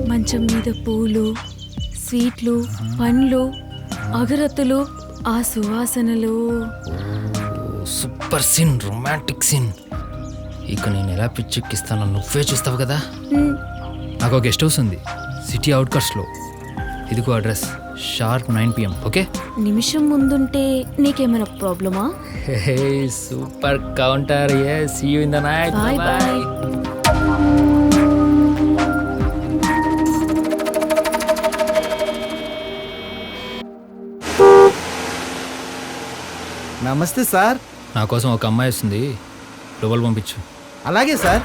మంచం మీద పూలు, స్వీట్లు, పండ్లు, అగరత్తులు, ఆ సువాసనలు. Super scene, romantic scene. ఇక నేను ఎలా పిచ్చెక్కిస్తానో నువ్వే చూస్తావు కదా. నాకు ఒక గెస్ట్ హౌస్ ఉంది సిటీ అవుట్కట్స్లో. ఇదిగో అడ్రస్, షార్ప్ 9 PM. ఓకే? నిమిషం ముందుంటే నీకేమైనా ప్రాబ్లమా? Hey super counter. yes, see you in the night. Bye bye. నమస్తే సార్. నా కోసం ఒక అమ్మాయి వస్తుంది, డబ్బులు పంపించు. అలాగే సార్.